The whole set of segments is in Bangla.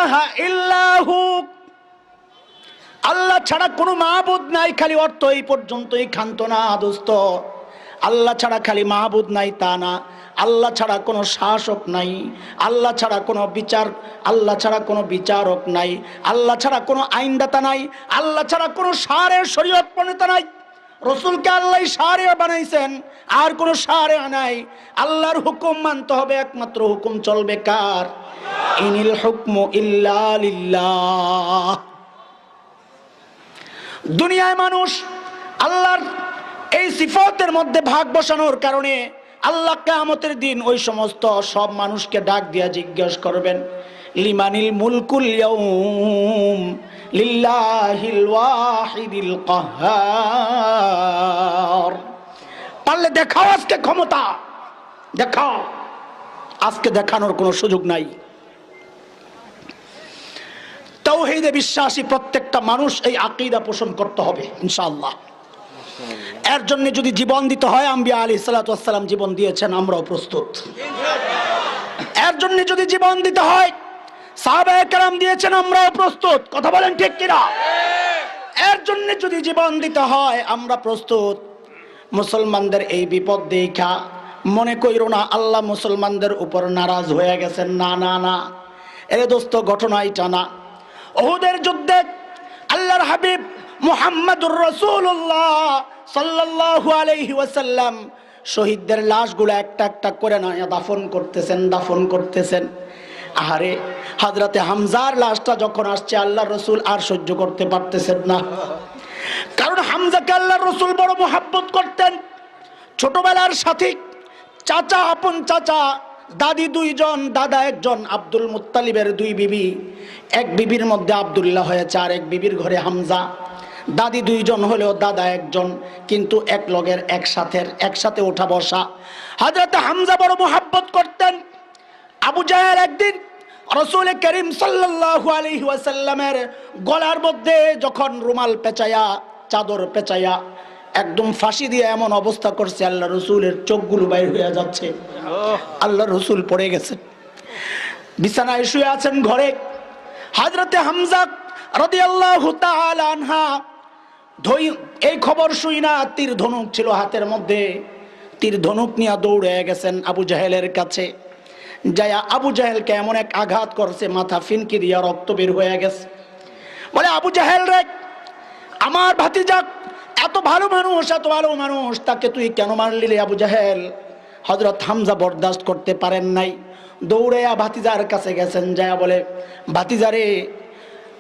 ইলাহা ইল্লাহু, আল্লাহ ছাড়া কোনো মাবুদ নাই। খালি অর্থ এই পর্যন্তই ক্ষান্ত না দোস্ত। আল্লাহ ছাড়া খালি মাহবুদ নাই তা না, আল্লাহ ছাড়া কোনো শাসক নাই, আল্লাহ ছাড়া কোনো আল্লাহ ছাড়া কোনো বিচারক নাই, আল্লাহ ছাড়া কোনো আইনদাতা নাই, আল্লাহ ছাড়া কোনো শারের শরীয়ত প্রণেতা নাই। রসুলকে আল্লাহ শারেয়া বানাইছেন, আর কোনো শারেয়া নাই। আল্লাহর হুকুম মানতে হবে, একমাত্র হুকুম চলবে কার? ইনিল হুকমু ইল্লা লিল্লাহ। দুনিয়ায় মানুষ আল্লাহর এই সিফাতের মধ্যে ভাগ বসানোর কারণে আল্লাহ কিয়ামতের দিন ওই সমস্ত সব মানুষকে ডাক দিয়া জিজ্ঞেস করবেন, লিমানিল মুলকুল ইয়াউম লিল্লাহিল ওয়াহিদিল কাহ্হার। পারলে দেখাও আজকে ক্ষমতা, দেখাও। আজকে দেখানোর কোনো সুযোগ নাই। তাওহীদে বিশ্বাসী প্রত্যেকটা মানুষ এই আকীদা পোষণ করতে হবে ইনশাআল্লাহ। এর জন্য যদি জীবন দিতে হয়, আম্বিয়া আলাইহিস সালাতু ওয়াস সালাম জীবন দিয়েছেন, আমরাও প্রস্তুত। এর জন্য যদি জীবন দিতে হয়, সাহাবায়ে কেরাম দিয়েছেন, আমরাও প্রস্তুত। কথা বলেন ঠিক কিনা? এর জন্য যদি জীবন দিতে হয়, আমরা প্রস্তুত। মুসলমানদের এই বিপদ দেখা মনে কইরো না আল্লাহ মুসলমানদের উপর নারাজ হয়ে গেছেন। না না না, এর দোস্ত ঘটনা এটা না। উহুদের যুদ্ধে আল্লাহর হাবিব মুহাম্মদুর রাসূলুল্লাহ সাল্লাল্লাহু আলাইহি ওয়াসাল্লাম শহীদদের লাশগুলো একটা একটা করে না দাফন করতেছেন। আহারে, হযরতে হামজার লাশটা যখন আসছে, আল্লাহর রাসূল আর সহ্য করতে পারতেছেন না। কারণ হামজাকে আল্লাহর রাসূল বড় মহব্বত করতেন। ছোটবেলার সাথী, চাচা, আপন চাচা, দাদি দুইজন, দাদা একজন। আব্দুল মুত্তালিবের দুই বিবি, এক বিবির মধ্যে আব্দুল্লাহ হয়েছে, আর এক বিবির ঘরে হামজা। দাদি দুইজন হলেও দাদা একজন, কিন্তু এক লগের একসাথে ওঠা বসা। হযরত হামজা বড় মুহাব্বত করতেন। আবু জাহেল একদিন রাসূল করিম সাল্লাল্লাহু আলাইহি ওয়াসাল্লামের গলার মধ্যে যখন রুমাল পেঁচায়া, চাদর পেঁচায়া একদম ফাঁসি দিয়ে এমন অবস্থা করছে, আল্লাহ রসুলের চোখগুলো বাইর হয়ে যাচ্ছে। আল্লাহ রসুল পড়ে গেছেন, বিছানায় শুয়ে আছেন ঘরে। হযরতে হামজা রাদিয়াল্লাহু তাআলা আনহা এই খবর শুই না, তীর ধনুক ছিল হাতের মধ্যে, তীর ধনুক নিয়ে দৌড়ে গেছেন আবু জাহেলের কাছে। যায়া আবু জাহেলকে এমন এক আঘাত করছে, মাথা ফিনকি দিয়া রক্ত বের হয়ে গেছে। বলে, আবু জাহেল রে, আমার ভাতিজা এত ভালো মানুষ, তাকে তুই কেন মারলি রে আবু জাহেল? হযরত হামজা বরদাস্ত করতে পারেন নাই, দৌড়াইয়া ভাতিজার কাছে গেছেন। যায়া বলে, ভাতিজারে,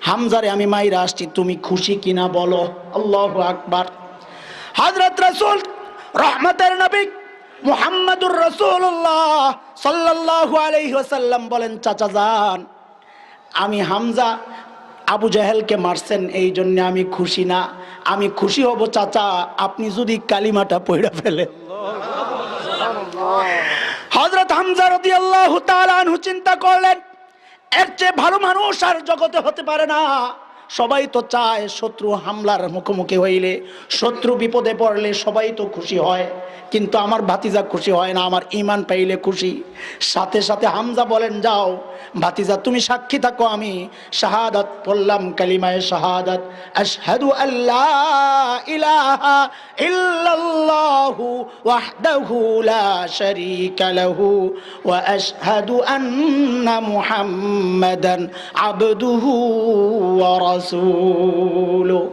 হামজারে আমি মাইরা আসছি, তুমি খুশি কিনা বলো। আল্লাহু আকবার। হযরত রাসূল রহমতের নবী মুহাম্মদুর রাসূলুল্লাহ সাল্লাল্লাহু আলাইহি ওয়াসাল্লাম বলেন, চাচা যান, আমি হামজা আবু জাহেলকে মারছেন, এই জন্য আমি খুশি না। আমি খুশি হব চাচা আপনি যদি কালিমাটা পড়ে ফেলেন। হযরত হামজা রাদিয়াল্লাহু তাআলা আনহু চিন্তা করলেন, এর চেয়ে ভালো মানুষ আর জগতে হতে পারে না। সবাই তো চায় শত্রু হামলার মুখোমুখি হইলে, শত্রু বিপদে পড়লে সবাই তো খুশি হয়, কিন্তু আমার ভাতিজা খুশি হয় না, আমার ঈমান পাইলে খুশি। সাথে সাথে হামজা বলেন, যাও ভাতিজা তুমি সাক্ষী থাকো, আমি শাহাদাত পড়লাম, কালিমায়ে শাহাদাত, আশহাদু আল্লা ইলাহা ইল্লাল্লাহু ওয়াহদাহু লা শারীকা লাহু ওয়া আশহাদু আন্না মুহাম্মাদান আবদুহু ওয়া রাসূলুহু।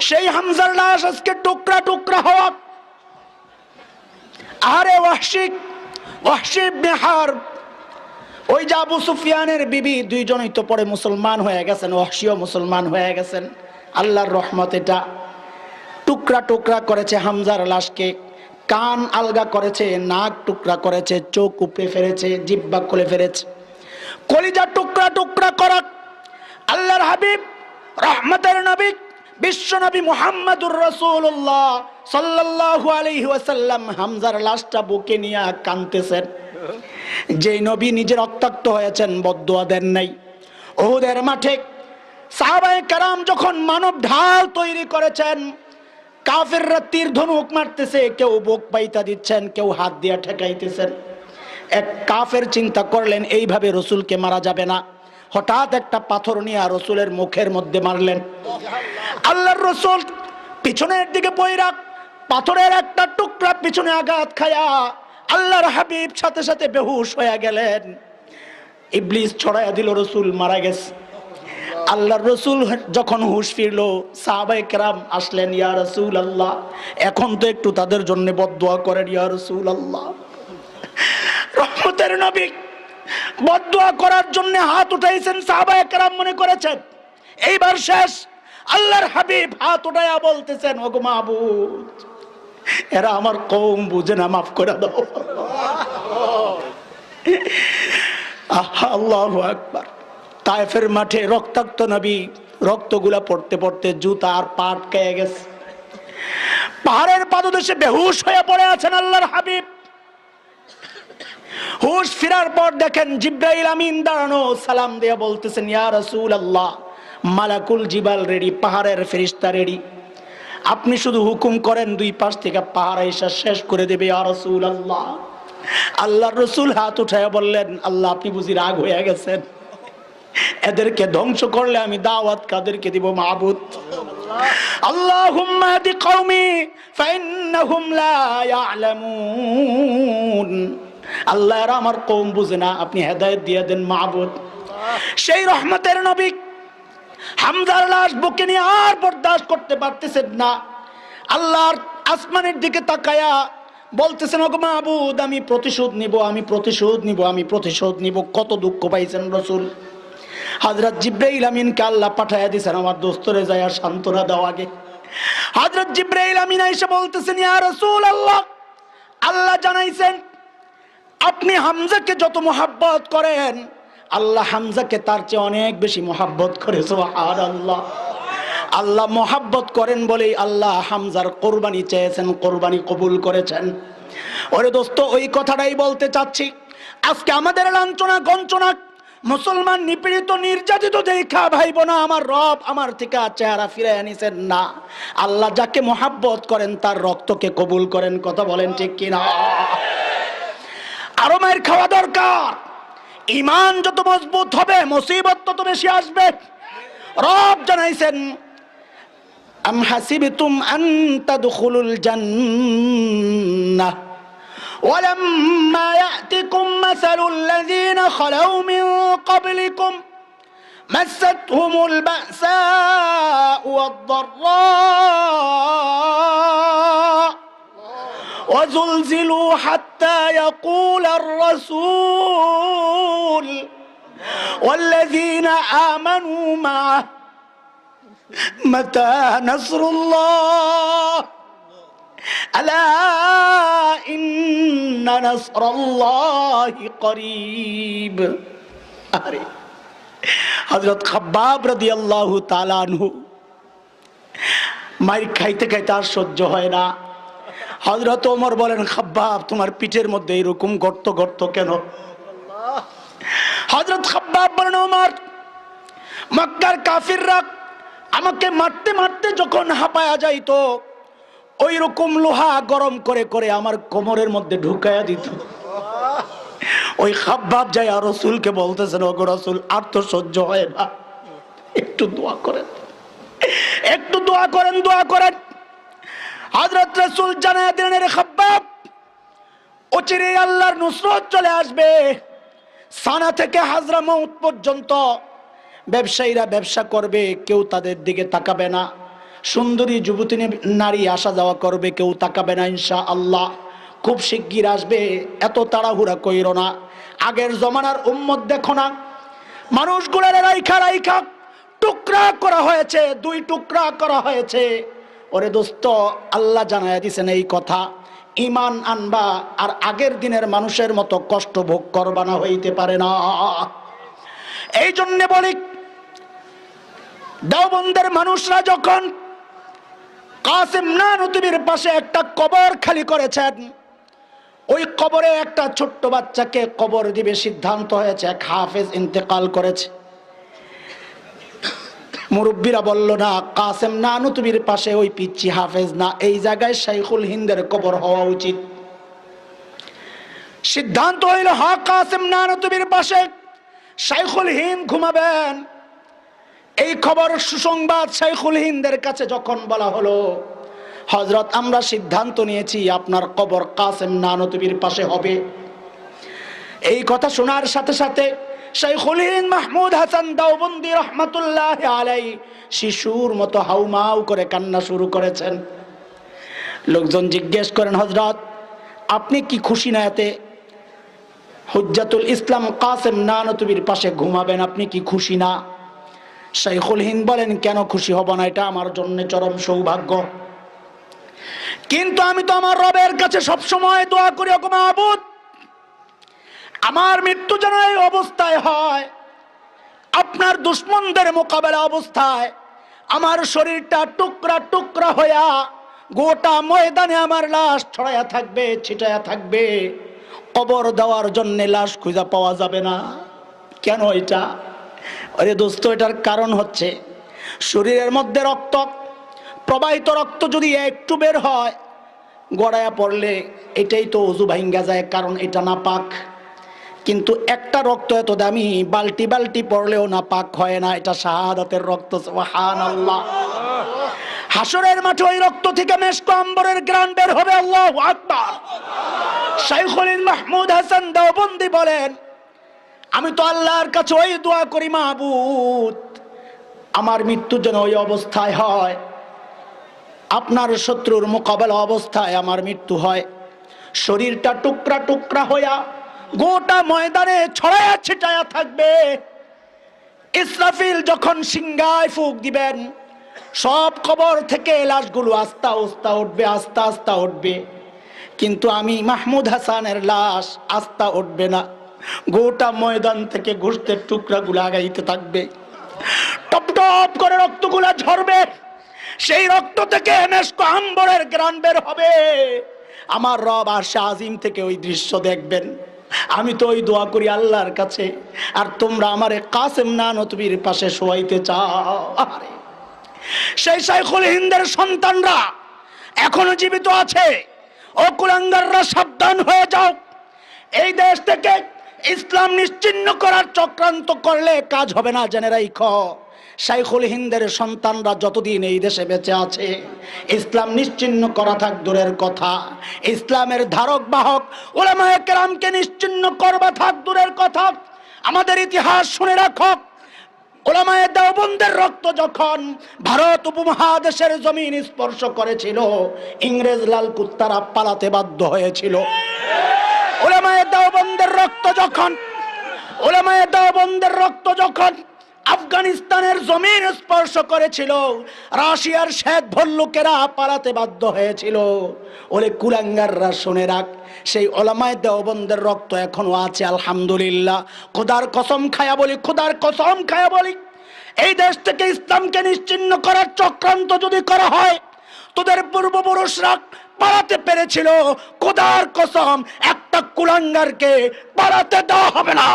সেই হামজার লাশ আজকে টুকরা টুকরা হওয়া। আরে ওয়াহশী ইবনে হারব, ওই যে আবু সুফিয়ানের বিবি, দুইজনই তো পরে মুসলমান হয়ে গেছেন, ওয়াহশীও মুসলমান হয়ে গেছেন। আল্লাহর রহমত, এটা টুকরা টুকরা করেছে হামজার লাশকে, কান আলগা করেছে, নাক টুকরা করেছে, চোখ উপড়ে ফেলেছে, জিহ্বা খুলে ফেলেছে, কলিজা টুকরা টুকরা করা। আল্লাহর হাবিব রহমতের নবী বিশ্ব নবী মুহাম্মদুর রাসূলুল্লাহ সাল্লাল্লাহু আলাইহি ওয়াসাল্লাম হামজার লাশটা বুকে নিয়ে কাঁদতেছেন। যেই নবী নিজে রক্তাক্ত হয়েছেন, বদদুয়া দেন নাই। উহুদের মাঠে সাহাবায়ে কেরাম যখন মানব ঢাল তৈরি করেছেন, কাফেররা তীর ধনুক মারতেছে, কেউ বুক পাইতা দিচ্ছেন, কেউ হাত দিয়ে ঠেকাইতেছেন। এক কাফের চিন্তা করলেন, এইভাবে রসুলকে মারা যাবে না, হঠাৎ একটা পাথর নিয়ে রাসূলের মুখের মধ্যে মারলেন। আল্লাহর রাসূল পিছনের দিকে পয়রা পাথরের একটা টুকরা পিছনে আঘাত খায়া আল্লাহর হাবিব সাথে সাথে বেহুশ হয়ে গেলেন। ইবলিস ছড়াইয়া দিল, রাসূল মারা গেছে। আল্লাহর রাসূল যখন হুঁশ ফিরলো, সাহাবায়ে কেরাম আসলেন, ইয়া রাসূলুল্লাহ এখন তো একটু তাদের জন্য বদদুয়া করেন ইয়া রাসূলুল্লাহ। রহমতের নবী বদদুয়া করার জন্য হাত উঠাইছেন, সাহাবায়ে কেরাম মনে করেছেন এইবার শেষ। আল্লাহর হাবিব হাত উঠাইয়া বলতেছেন, ওগো মাবুদ এরা আমার কওম বুঝে না, মাফ করে দাও। আল্লাহু আকবার। তায়েফের মাঠে রক্তাক্ত নবী, রক্তগুলা পড়তে পড়তে জুতা আর পা আটকে গেছে। পাহাড়ের পাদদেশে বেহুশ হয়ে পড়ে আছেন আল্লাহর হাবিব। হুশ ফিরার পর দেখেন জিবরাইল আমিন দাঁড়ানো, সালাম দিয়ে বলতেছেন, ইয়া রাসূলুল্লাহ মালাকুল জিবাল রেডি, পাহাড়ের ফেরেশতা রেডি, আপনি শুধু হুকুম করেন দুই পাশ থেকে পাহাড় এসে শেষ করে দেবে ইয়া রাসূলুল্লাহ। আল্লাহর রাসূল হাত উঠায়া বললেন, আল্লাহ আপনি বুঝি রাগ হয়ে গেছেন? এদেরকে ধ্বংস করলে আমি দাওয়াত কাদেরকে দিব মাবুদ? আল্লাহুম্মা হাদি কওমি ফাইন্নাহুম লা ইয়ালামুন। আল্লাহ এরা আমার কওম বুঝে না, আপনি হেদায়েত দিয়ে দেন মাবুদ। সেই রহমতের নবী হামজার লাশ বুকে নিয়ে আর বরদাস্ত করতে পারতেছেন না। আল্লাহর আসমানের দিকে তাকায়া বলতেছেন, ওগো মাবুদ আমি প্রতিশোধ নিব, আমি প্রতিশোধ নিব, আমি প্রতিশোধ নিব। কত দুঃখ পাইছেন রাসূল। হযরত জিবরাইল আমিনকে আল্লাহ পাঠায়া দিয়েছেন আমার দোস্তরে যায় সান্ত্বনা দাও আগে। হযরত জিবরাইল আমিন এসে বলতেছেন, ইয়া রাসূলুল্লাহ আল্লাহ জানাইছেন আপনি হামজাকে যত মোহাব্বত করেন আল্লাহ হামজাকে তার চেয়ে অনেক বেশি মোহাব্বত করে। সুবহানাল্লাহ। আল্লাহ মোহাব্বত করেন বলেই আল্লাহ হামজার কোরবানি চেয়েছেন, কোরবানি কবুল করেছেন। ওরে দোস্ত ওই কথাটাই বলতে চাচ্ছি। আজকে আমাদের লাঞ্ছনা গঞ্চনা, মুসলমান নিপীড়িত নির্যাতিত দেখা ভাইব না আমার রব আমার থেকে চেহারা ফিরে আনিছেন না। আল্লাহ যাকে মোহাব্বত করেন তার রক্তকে কবুল করেন। কথা বলেন ঠিক কিনা? আরো মায়ের খাওয়া দরকার। ইমান যত মজবুত হবে মুসিবত তত বেশি আসবে। রব জানাইছেন, আম হাসিবতুম আন তাদখুলুল জান্নাহ ওয়ালাম্মা ইয়াতিকুম মাসালুল লাযীনা খালাউ মিন ক্বাবলিকুম মাসাতহুমুল বা'সাউ ওয়াদ-দাররা وزلزلوا حتى يقول الرسول والذين آمنوا معه متى نصر الله ألا إن نصر الله قريب। হযরত খাব্বাব রাদিয়াল্লাহু তাআলা আনহু মাইর খাইতে খাইতে আর সহ্য হয় না। হযরত ওমর বলেন, খাব্বাব তোমার পিঠের মধ্যে এরকম গর্ত গর্ত কেন? হযরত খাব্বাব বলেন, ওমর মক্কার কাফিররা আমাকে মারতে মারতে যখন হাঁপায়া যাইতো ওই রকম লোহা গরম করে করে আমার কোমরের মধ্যে ঢুকায়া দিত। ওই খাব্বাব যায় আর রাসূলকে বলতেছেন, ওগো রাসূল আর তো সহ্য হয় না, একটু দোয়া করেন, একটু দোয়া করেন, দোয়া করেন। হযরত রাসূল জানায়া দিলেন, রে খাব্বাব অচিরেই আল্লাহর নুসরত চলে আসবে। সানা থেকে হাজরামাউত পর্যন্ত ব্যবসায়ীরা ব্যবসা করবে, কেউ তাদের দিকে তাকাবে না। সুন্দরী যুবতী নারী আসা যাওয়া করবে, কেউ তাকাবে না ইনশাআল্লাহ। খুব শিগগির আসবে, এত তাড়াহুড়া কইরো না। আগের জমানার উম্মত দেখো না, মানুষগুলোর রাইখা রাইখা টুকরা করা হয়েছে, দুই টুকরা করা হয়েছে। ওরে দোস্ত আল্লাহ জানায়া দিছেন এই কথা, ইমান আনবা আর আগের দিনের মানুষের মতো কষ্ট ভোগ করবা না, হইতে পারে না। এই জন্য বলি দেওবন্দের মানুষরা যখন কাসেম নানুতুবির পাশে একটা কবর খালি করেছেন, ওই কবরে একটা ছোট্ট বাচ্চাকে কবর দিবে সিদ্ধান্ত হয়েছে। এক হাফেজ ইন্তেকাল করেছে। মুরব্বীরা বলল না, কাসেম নানুতুবির পাশে ওই পিচ্চি হাফেজ না, এই জায়গায় শাইখুল হিন্দের কবর হওয়া উচিত। সিদ্ধান্ত হইল হ্যাঁ কাসেম নানুতুবির পাশে শাইখুল হিন্দ ঘুমাবেন। এই খবর সুসংবাদ শাইখুল হিন্দের কাছে যখন বলা হলো, হযরত আমরা সিদ্ধান্ত নিয়েছি আপনার কবর কাসেম নানতুবির পাশে হবে। এই কথা শোনার সাথে সাথে শাইখুল হিন্দ মাহমুদ হাসান দেওবন্দি রহমাতুল্লাহি আলাইহি শিশুর মতো হাউমাউ করে কান্না শুরু করেছেন। লোকজন জিজ্ঞেস করেন, হযরত আপনি কি খুশি না এতে হুজ্জাতুল ইসলাম কাসেম নানতুবির পাশে ঘুমাবেন, আপনি কি খুশি না? শাইখুল হিন্দ বলেন, কেন খুশি হব না, এটা আমার জন্য চরম সৌভাগ্য। কিন্তু আমি তো আমার রবের কাছে সব সময় দোয়া করি, ওগো মাবুদ আমার মৃত্যু যেন এই অবস্থায় হয়, আপনার দুশমনদের মোকাবেলা অবস্থায় আমার শরীরটা টুকরা টুকরা হইয়া গোটা ময়দানে আমার লাশ ছড়াইয়া থাকবে, ছিটাইয়া থাকবে, কবর দেওয়ার জন্য লাশ খুঁজে পাওয়া যাবে না। কেন এটা? আরে দোস্ত, এটার কারণ হচ্ছে শরীরের মধ্যে রক্ত, প্রবাহিত রক্ত যদি একটু বের হয় গড়াইয়া পড়লে এটাই তো ওযু ভাঙ্গা যায়, কারণ এটা নাপাক। কিন্তু একটা রক্ত এত দামি, বালতি বালতি পড়লেও নাপাক হয় না, এটা শাহাদাতের রক্ত। সুবহানাল্লাহ। হাসরের মাঠে ওই রক্ত থেকে মেশক আম্বরের ঘ্রাণ বের হবে। আল্লাহু আকবার। শাইখুল হিন্দ মাহমুদ হাসান দেওবন্দি বলেন, আমি তো আল্লাহর কাছে ওই দোয়া করি, মাবুদ আমার মৃত্যু যেন ওই অবস্থায় হয়, আপনার শত্রুর মোকাবেলা অবস্থায় আমার মৃত্যু হয়, শরীরটা টুকরা টুকরা হইয়া গোটা ময়দানে ছড়ায়া ছিটায়া থাকবে। ইসরাফিল যখন সিংহায় ফুঁক দিবেন, সব কবর থেকে লাশগুলো আস্তা আস্তা উঠবে, আস্তা আস্তা উঠবে। কিন্তু আমি মাহমুদ হাসানের লাশ আস্তা উঠবে না, গোটা ময়দান থেকে গোশতের টুকরাগুলো আগাইতে থাকবে, টপ টপ করে রক্তগুলা ঝরবে, সেই রক্ত থেকে মেশক আম্বরের ঘ্রাণ বের হবে। আমার রব আরশে আজিম থেকে ওই দৃশ্য দেখবেন। আমি তো ওই দোয়া করি আল্লাহর কাছে, আর তোমরা আমারে কাসেম নানতুবির পাশে শোয়াইতে চাও। আরে সেই শাইখুল হিন্দের সন্তানরা এখনো জীবিত আছে। ও কুলাঙ্গাররা, সাবধান হয়ে যাও। এই দেশ থেকে ইসলাম নিশ্চিহ্ন করার চক্রান্ত করলে কাজ হবে না, জেনে রাখো। শাইখুল হিন্দের সন্তানরা যতদিন এই দেশে বেঁচে আছে, ইসলাম নিশ্চিহ্ন করা থাক দূরের কথা, ইসলামের ধারক বাহক উলামায়ে কেরামকে নিশ্চিহ্ন করবা থাক দূরের কথা। আমাদের ইতিহাস শুনে রাখো, উলামায়ে দেওবন্দের রক্ত যখন ভারত উপমহাদেশের জমিন স্পর্শ করেছিল, ইংরেজ লাল কুত্তারা পালাতে বাধ্য হয়েছিল। উলামায়ে দেওবন্দের রক্ত যখন আফগানিস্তানের জমিন স্পর্শ করেছিল, রাশিয়ার শ্বেত ভল্লুকেরা পালাতে বাধ্য হয়েছিল। ওরে কুলাঙ্গাররা, শুনে রাখ, সেই উলামায়ে দেওবন্দের রক্ত এখনো আছে, আলহামদুলিল্লাহ। খোদার কসম খায়া বলি, এই দেশ থেকে ইসলামকে নিশ্চিহ্ন করার চক্রান্ত যদি করা হয়, তোদের পূর্বপুরুষরা পালাতে পেরেছিল, খোদার কসম একটা কুলাঙ্গারকে পালাতে দেওয়া হবে না।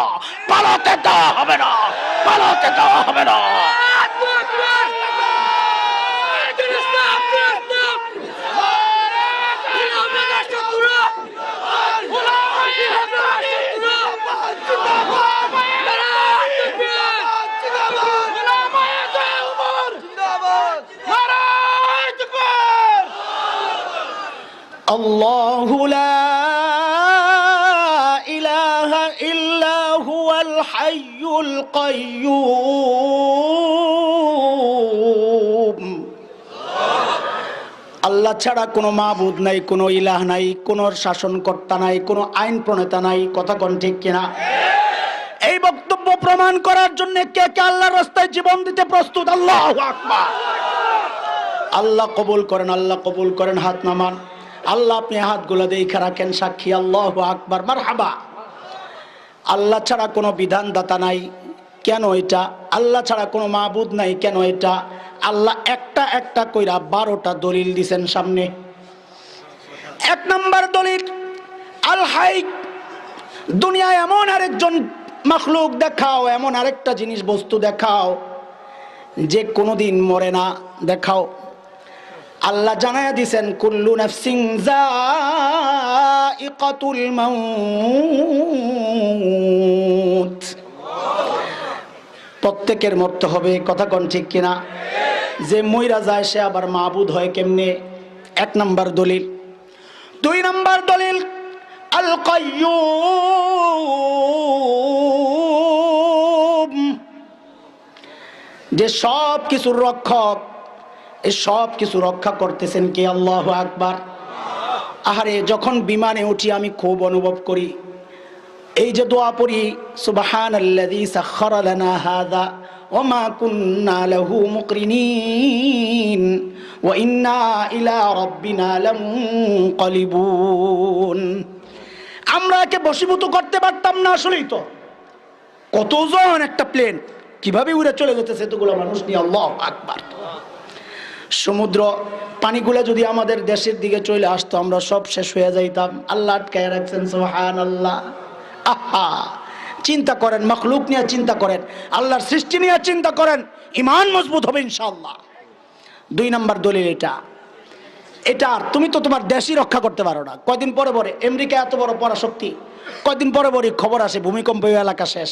আল্লাহু লা ইলাহা ইল্লা হুয়াল হাইয়ুল কাইয়্যুম। আল্লাহ ছাড়া কোনো মাবুদ নাই, কোনো ইলাহ নাই, কোনো শাসনকর্তা নাই, কোনো আইন প্রণেতা নাই। কথা কোন ঠিক কিনা? এই বক্তব্য প্রমাণ করার জন্য কে কে আল্লাহর রাস্তায় জীবন দিতে প্রস্তুত? আল্লাহু আকবার। আল্লাহ কবুল করেন, হাত নামান। আল্লাহ আপনি হাতগুলো দেখে রাখেন, সাক্ষী। আল্লাহু আকবার, মারহাবা। আল্লাহ ছাড়া কোনো বিধানদাতা নাই, কেন এটা? আল্লাহ ছাড়া কোনো মাবুদ নাই, কেন এটা? আল্লাহ একটা একটা কইরা 12টা দলিল দিছেন সামনে। 1 নম্বর দলিল, আল হাই। দুনিয়ায় এমন আরেকজন মাখলুক দেখাও, এমন আরেকটা জিনিস বস্তু দেখাও যে কোনোদিন মরে না, দেখাও। আল্লাহ জানায়া দিছেন, কুল্লু নাফসিন যায়িকাতুল মাউত। প্রত্যেকের মরতে হবে, কথা কোন ঠিক কিনা? যে মইরা যায় সে আবার মাবুদ হয় কেমনে? 1 নাম্বার দলিল। 2 নাম্বার দলিল, আল কাইয়ুম, যে সব কিছুর রক্ষক, এই সব কিছু রক্ষা করতেছেন কে? আল্লাহু আকবার। আহারে যখন বিমানে উঠি আমি খুব অনুভব করি, এই যে দোয়া পড়ি, সুবহানাল্লাযী সাখখারা লানা হাযা ওয়া মা কুন্না লাহু মুকরিনিন ওয়া ইন্না ইলা রাব্বিনা লামুনকালিবুন। আমরা একে বশীভূত করতে পারতাম না আসলেই তো। কতজন একটা প্লেন কিভাবে উড়ে চলে যেতেছে এতগুলো মানুষ নিয়ে, আল্লাহু আকবার। সমুদ্র পানিগুলো যদি আমাদের দেশের দিকে চলে আসতো আমরা সব শেষ হয়ে যাইতাম। আল্লাহ আটকায় রাখছেন, সুবহানাল্লাহ। আহা, চিন্তা করেন, মাখলুক নিয়ে চিন্তা করেন, আল্লাহর সৃষ্টি নিয়ে চিন্তা করেন, ঈমান মজবুত হবে ইনশাআল্লাহ। 2 নাম্বার দলিল এটা। এটা তুমি তো তোমার দেশই রক্ষা করতে পারো না। কয়দিন পরে পরে আমেরিকা এত বড় পরাশক্তি, কয়দিন পরে পরে খবর আসে ভূমিকম্প এলাকা শেষ।